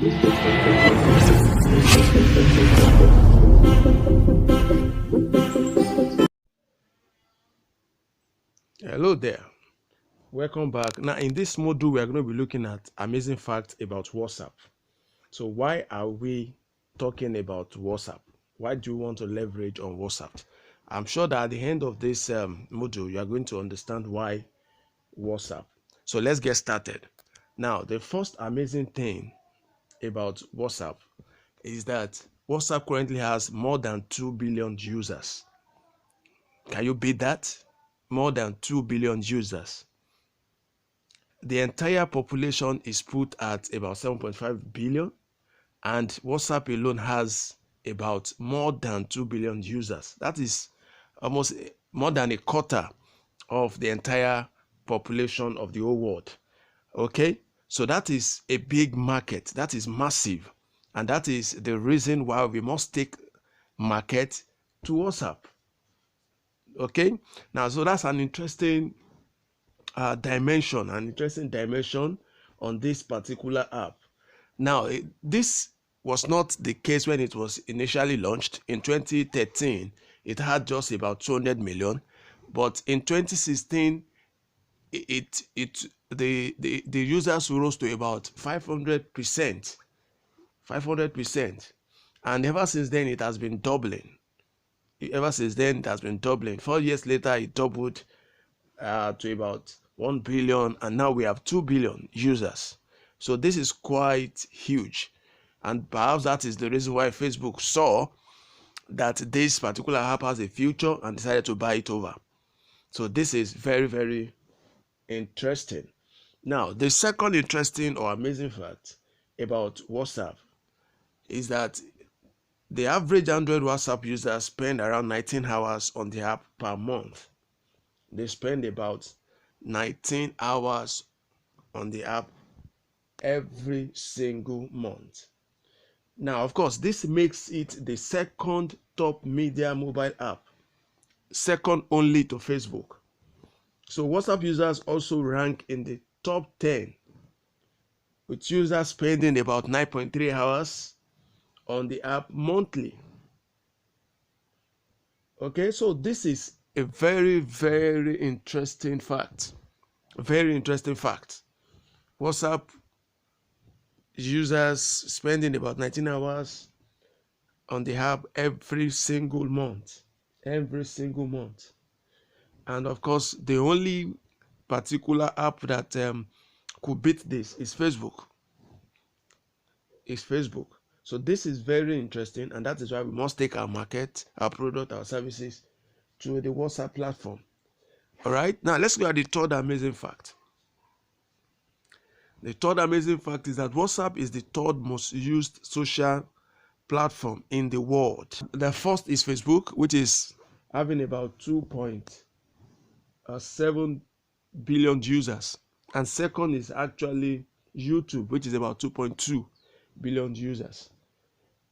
Hello there. Welcome back. Now, in this module, we are going to be looking at amazing facts about WhatsApp. So, why are we talking about WhatsApp? Why do you want to leverage on WhatsApp? I'm sure that at the end of this module, you are going to understand why WhatsApp. So, let's get started. Now, the first amazing thing about WhatsApp is that WhatsApp currently has more than 2 billion users. Can you beat that? More than 2 billion users. The entire population is put at about 7.5 billion, and WhatsApp alone has about more than 2 billion users. That is almost more than a quarter of the entire population of the whole world. Okay, so that is a big market. That is massive, and that is the reason why we must take market to WhatsApp. Okay, now so that's an interesting dimension, an interesting dimension on this particular app. Now, this was not the case when it was initially launched. In 2013, it had just about 200 million, but in 2016, the users rose to about 500%, 500%, and ever since then it has been doubling. 4 years later, it doubled to about 1 billion, and now we have 2 billion users. So this is quite huge, and perhaps that is the reason why Facebook saw that this particular app has a future and decided to buy it over. So this is very, very interesting. Now, the second interesting or amazing fact about WhatsApp is that the average Android WhatsApp user spend around 19 hours on the app per month. They spend about 19 hours on the app every single month. Now, of course, this makes it the second top media mobile app, second only to Facebook. So WhatsApp users also rank in the top 10, with users spending about 9.3 hours on the app monthly. Okay, so this is a very, very interesting fact. Very interesting fact. WhatsApp users spending about 19 hours on the app every single month. Every single month. And of course, the only particular app that could beat this is Facebook. So this is very interesting, and that is why we must take our market, our product, our services to the WhatsApp platform. All right, now let's look at the third amazing fact. The third amazing fact is that WhatsApp is the third most used social platform in the world. The first is Facebook, which is having about 2.7 billion users, and second is actually YouTube, which is about 2.2 billion users.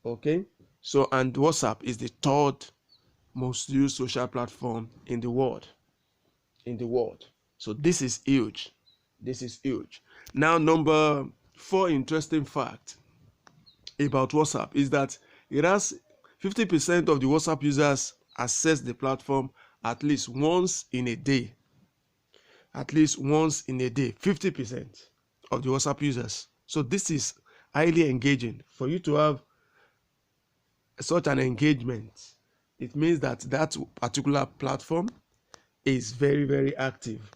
Okay, so and WhatsApp is the third most used social platform in the world. So this is huge. Now, number 4 interesting fact about WhatsApp is that it has 50% of the WhatsApp users access the platform at least once in a day. 50% of the WhatsApp users. So this is highly engaging. For you to have such an engagement, it means that that particular platform is very, very active.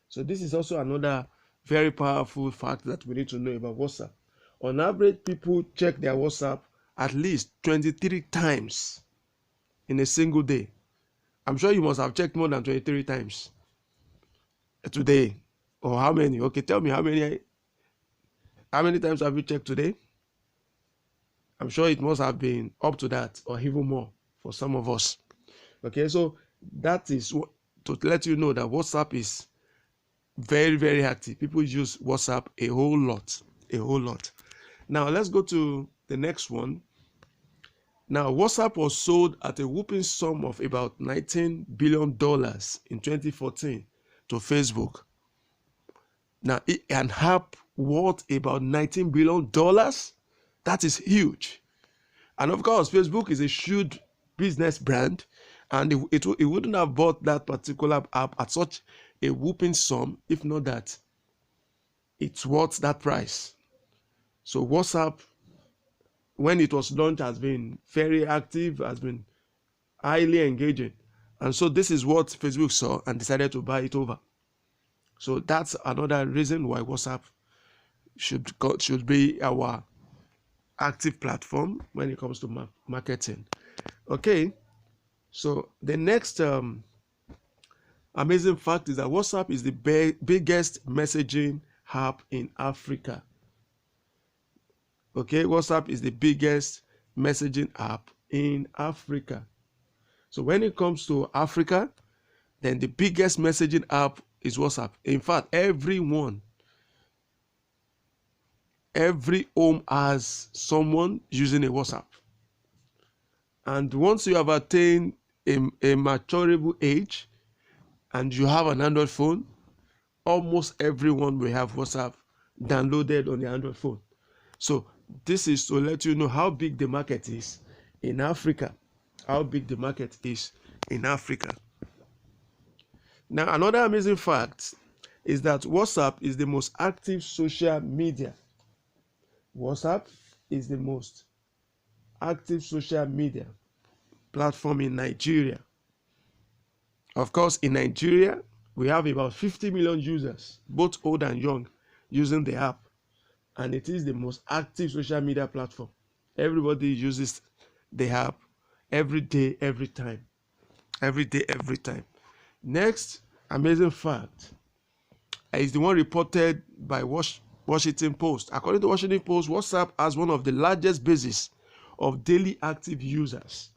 So this is also another very powerful fact that we need to know about WhatsApp. On average, people check their WhatsApp at least 23 times in a single day. I'm sure you must have checked more than 23 times today. Or how many? Okay, tell me how many times have you checked today? I'm sure it must have been up to that or even more for some of us. Okay, so that is to let you know that WhatsApp is very, very active. People use WhatsApp a whole lot. Now let's go to the next one. Now, WhatsApp was sold at a whopping sum of about $19 billion in 2014 to Facebook. Now, an app worth about $19 billion? That is huge. And of course, Facebook is a shrewd business brand, and it wouldn't have bought that particular app at such a whooping sum if not that it's worth that price. So WhatsApp, when it was launched, has been very active, has been highly engaging. And so this is what Facebook saw and decided to buy it over. So that's another reason why WhatsApp should be our active platform when it comes to marketing. Okay, so the next amazing fact is that WhatsApp is the biggest messaging app in Africa. Okay, WhatsApp is the biggest messaging app in Africa. So when it comes to Africa, then the biggest messaging app is WhatsApp. In fact, every home has someone using a WhatsApp. And once you have attained a maturable age and you have an Android phone, almost everyone will have WhatsApp downloaded on the Android phone. So this is to let you know how big the market is in Africa. How big the market is in Africa. Now, another amazing fact is that WhatsApp is the most active social media. WhatsApp is the most active social media platform in Nigeria. Of course, in Nigeria, we have about 50 million users, both old and young, using the app. And it is the most active social media platform. Everybody uses the app every day, every time. Every day, every time. Next amazing fact is the one reported by Washington Post. According to Washington Post, WhatsApp has one of the largest bases of daily active users.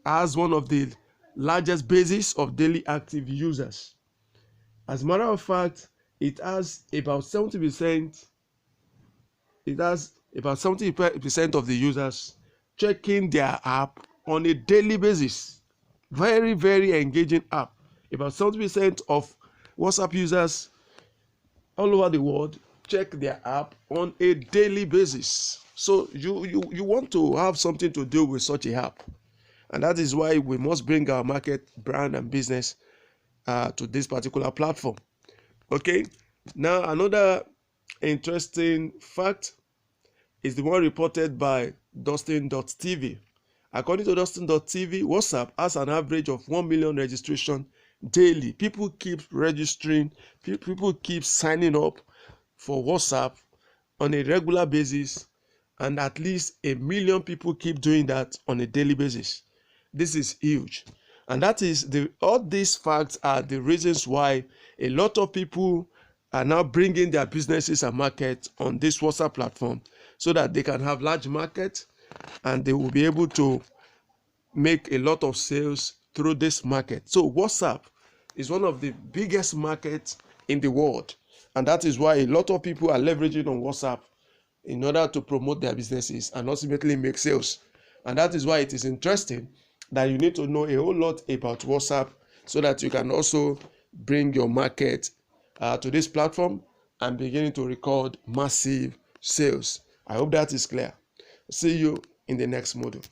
As one of the largest bases of daily active users. As a matter of fact, it has about 70%. It has about 70% of the users checking their app on a daily basis. Very, very engaging app. About 70% of WhatsApp users all over the world check their app on a daily basis. So you want to have something to do with such a app. And that is why we must bring our market, brand, and business to this particular platform. Okay, now another interesting fact is the one reported by Dustin.tv. According to Dustin.tv, WhatsApp has an average of 1 million registration daily. People keep registering, people keep signing up for WhatsApp on a regular basis, and at least 1 million people keep doing that on a daily basis. This is huge. And that is all these facts are the reasons why a lot of people are now bringing their businesses and markets on this WhatsApp platform so that they can have large markets and they will be able to make a lot of sales through this market. So WhatsApp is one of the biggest markets in the world. And that is why a lot of people are leveraging on WhatsApp in order to promote their businesses and ultimately make sales. And that is why it is interesting that you need to know a whole lot about WhatsApp so that you can also bring your market to this platform and beginning to record massive sales. I hope that is clear. See you in the next module.